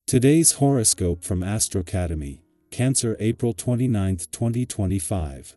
Today's horoscope from Astrocademy, Cancer, April 29, 2025.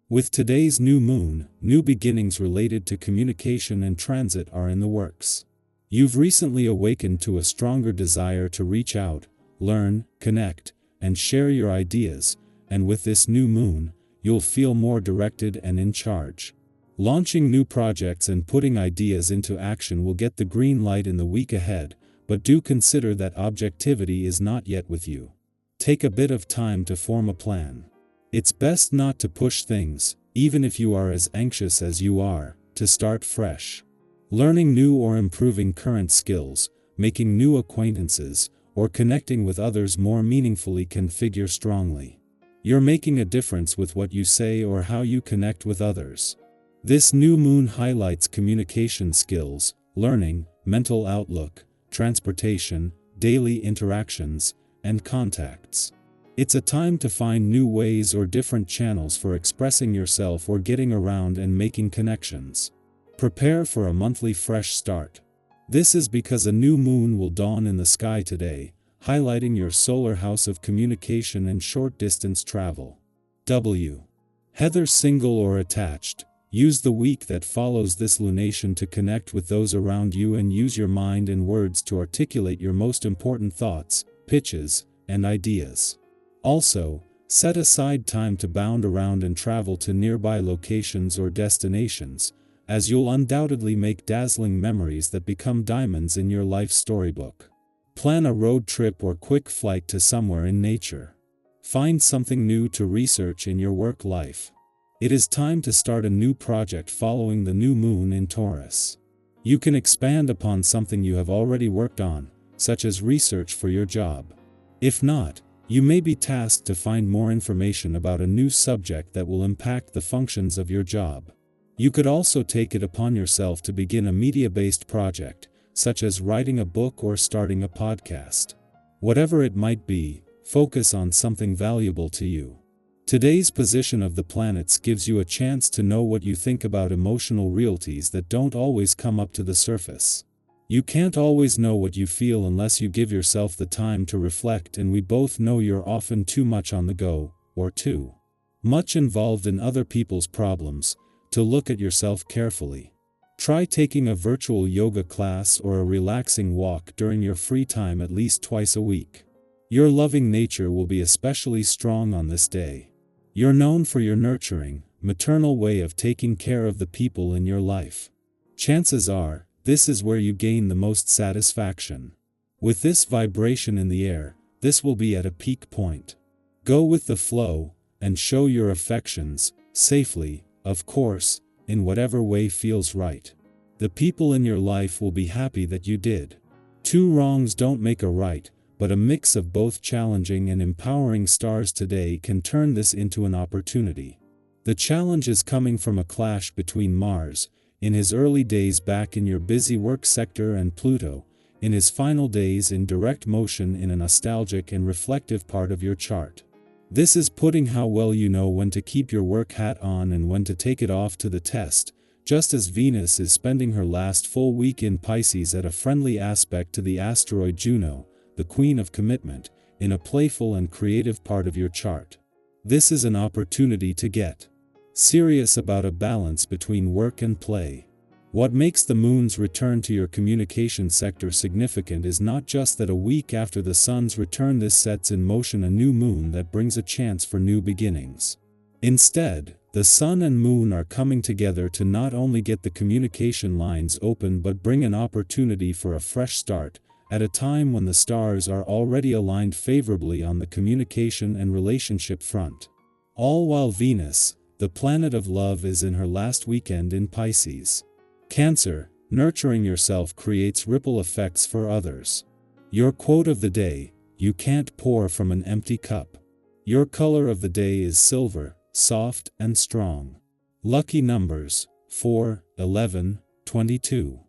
With today's new moon, new beginnings related to communication and transit are in the works. You've recently awakened to a stronger desire to reach out, learn, connect, and share your ideas, and with this new moon, you'll feel more directed and in charge. Launching new projects and putting ideas into action will get the green light in the week ahead, but do consider that objectivity is not yet with you. Take a bit of time to form a plan. It's best not to push things, even if you are as anxious as you are, to start fresh. Learning new or improving current skills, making new acquaintances, or connecting with others more meaningfully can figure strongly. You're making a difference with what you say or how you connect with others. This new moon highlights communication skills, learning, mental outlook, transportation, daily interactions, and contacts. It's a time to find new ways or different channels for expressing yourself or getting around and making connections. Prepare for a monthly fresh start. This is because a new moon will dawn in the sky today, highlighting your solar house of communication and short-distance travel. Whether single or attached, use the week that follows this lunation to connect with those around you and use your mind and words to articulate your most important thoughts, pitches, and ideas. Also, set aside time to bound around and travel to nearby locations or destinations, as you'll undoubtedly make dazzling memories that become diamonds in your life storybook. Plan a road trip or quick flight to somewhere in nature. Find something new to research in your work life. It is time to start a new project following the new moon in Taurus. You can expand upon something you have already worked on, such as research for your job. If not, you may be tasked to find more information about a new subject that will impact the functions of your job. You could also take it upon yourself to begin a media-based project, such as writing a book or starting a podcast. Whatever it might be, focus on something valuable to you. Today's position of the planets gives you a chance to know what you think about emotional realities that don't always come up to the surface. You can't always know what you feel unless you give yourself the time to reflect, and we both know you're often too much on the go, or too much involved in other people's problems, to look at yourself carefully. Try taking a virtual yoga class or a relaxing walk during your free time at least twice a week. Your loving nature will be especially strong on this day. You're known for your nurturing, maternal way of taking care of the people in your life. Chances are, this is where you gain the most satisfaction. With this vibration in the air, this will be at a peak point. Go with the flow, and show your affections, safely, of course, in whatever way feels right. The people in your life will be happy that you did. Two wrongs don't make a right, but a mix of both challenging and empowering stars today can turn this into an opportunity. The challenge is coming from a clash between Mars, in his early days back in your busy work sector, and Pluto, in his final days in direct motion in a nostalgic and reflective part of your chart. This is putting how well you know when to keep your work hat on and when to take it off to the test, just as Venus is spending her last full week in Pisces at a friendly aspect to the asteroid Juno, the queen of commitment, in a playful and creative part of your chart. This is an opportunity to get serious about a balance between work and play. What makes the moon's return to your communication sector significant is not just that a week after the sun's return this sets in motion a new moon that brings a chance for new beginnings. Instead, the sun and moon are coming together to not only get the communication lines open but bring an opportunity for a fresh start, at a time when the stars are already aligned favorably on the communication and relationship front. All while Venus, the planet of love, is in her last weekend in Pisces. Cancer, nurturing yourself creates ripple effects for others. Your quote of the day: you can't pour from an empty cup. Your color of the day is silver, soft and strong. Lucky numbers: 4, 11, 22.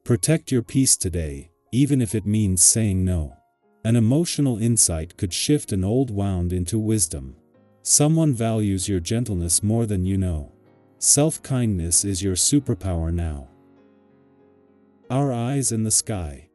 Protect your peace today, even if it means saying no. An emotional insight could shift an old wound into wisdom. Someone values your gentleness more than you know. Self-kindness is your superpower now. Our eyes in the sky.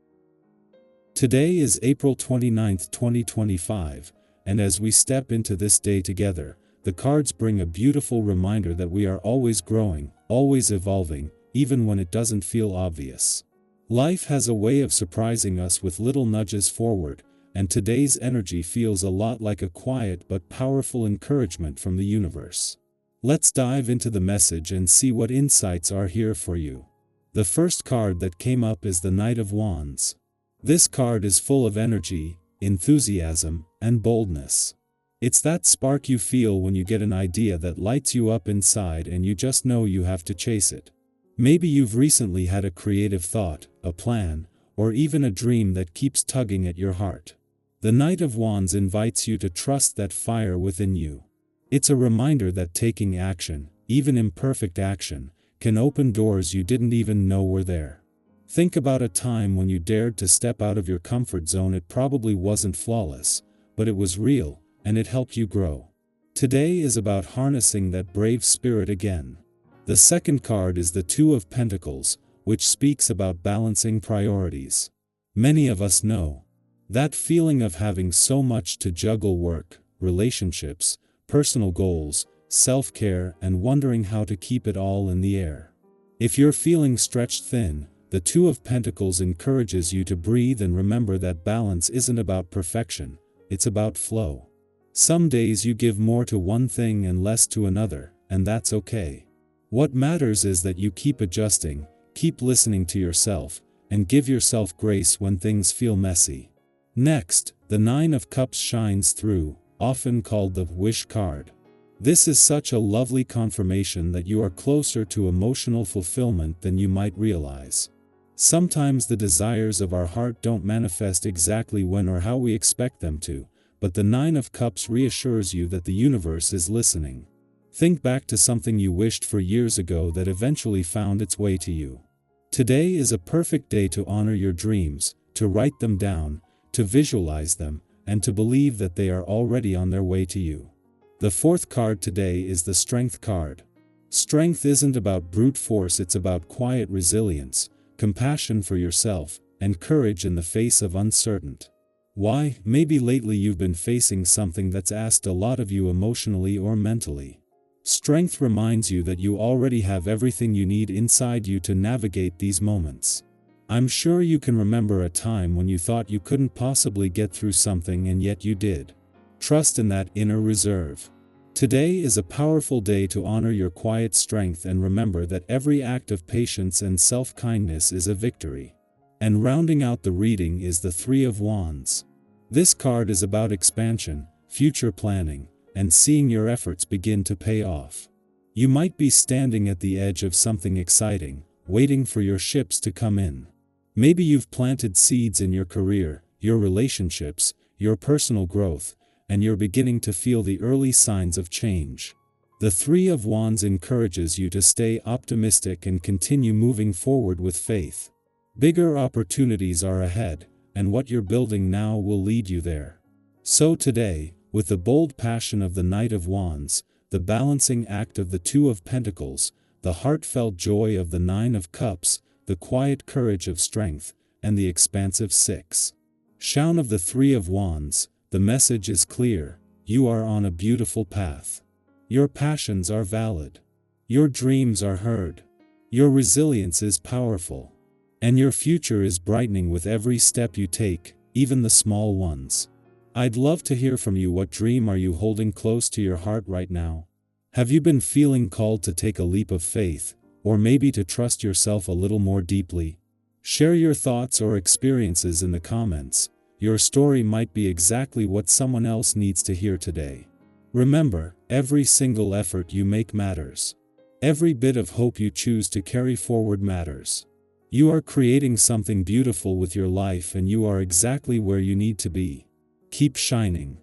Today is April 29th, 2025, and as we step into this day together, the cards bring a beautiful reminder that we are always growing, always evolving, even when it doesn't feel obvious. Life has a way of surprising us with little nudges forward, and today's energy feels a lot like a quiet but powerful encouragement from the universe. Let's dive into the message and see what insights are here for you. The first card that came up is the Knight of Wands. This card is full of energy, enthusiasm, and boldness. It's that spark you feel when you get an idea that lights you up inside and you just know you have to chase it. Maybe you've recently had a creative thought, a plan, or even a dream that keeps tugging at your heart. The Knight of Wands invites you to trust that fire within you. It's a reminder that taking action, even imperfect action, can open doors you didn't even know were there. Think about a time when you dared to step out of your comfort zone. It probably wasn't flawless, but it was real, and it helped you grow. Today is about harnessing that brave spirit again. The second card is the Two of Pentacles, which speaks about balancing priorities. Many of us know that feeling of having so much to juggle: work, relationships, personal goals, self-care, and wondering how to keep it all in the air. If you're feeling stretched thin, the Two of Pentacles encourages you to breathe and remember that balance isn't about perfection, it's about flow. Some days you give more to one thing and less to another, and that's okay. What matters is that you keep adjusting, keep listening to yourself, and give yourself grace when things feel messy. Next, the Nine of Cups shines through, often called the Wish card. This is such a lovely confirmation that you are closer to emotional fulfillment than you might realize. Sometimes the desires of our heart don't manifest exactly when or how we expect them to, but the Nine of Cups reassures you that the universe is listening. Think back to something you wished for years ago that eventually found its way to you. Today is a perfect day to honor your dreams, to write them down, to visualize them, and to believe that they are already on their way to you. The fourth card today is the Strength card. Strength isn't about brute force, it's about quiet resilience, compassion for yourself, and courage in the face of uncertainty. Why? Maybe lately you've been facing something that's asked a lot of you emotionally or mentally. Strength reminds you that you already have everything you need inside you to navigate these moments. I'm sure you can remember a time when you thought you couldn't possibly get through something and yet you did. Trust in that inner reserve. Today is a powerful day to honor your quiet strength and remember that every act of patience and self-kindness is a victory. And rounding out the reading is the Three of Wands. This card is about expansion, future planning, and seeing your efforts begin to pay off. You might be standing at the edge of something exciting, waiting for your ships to come in. Maybe you've planted seeds in your career, your relationships, your personal growth, and you're beginning to feel the early signs of change. The Three of Wands encourages you to stay optimistic and continue moving forward with faith. Bigger opportunities are ahead, and what you're building now will lead you there. So today, with the bold passion of the Knight of Wands, the balancing act of the Two of Pentacles, the heartfelt joy of the Nine of Cups, the quiet courage of Strength, and the expansive Six Shine of the Three of Wands, the message is clear: you are on a beautiful path. Your passions are valid. Your dreams are heard. Your resilience is powerful. And your future is brightening with every step you take, even the small ones. I'd love to hear from you. What dream are you holding close to your heart right now? Have you been feeling called to take a leap of faith, or maybe to trust yourself a little more deeply? Share your thoughts or experiences in the comments. Your story might be exactly what someone else needs to hear today. Remember, every single effort you make matters. Every bit of hope you choose to carry forward matters. You are creating something beautiful with your life and you are exactly where you need to be. Keep shining.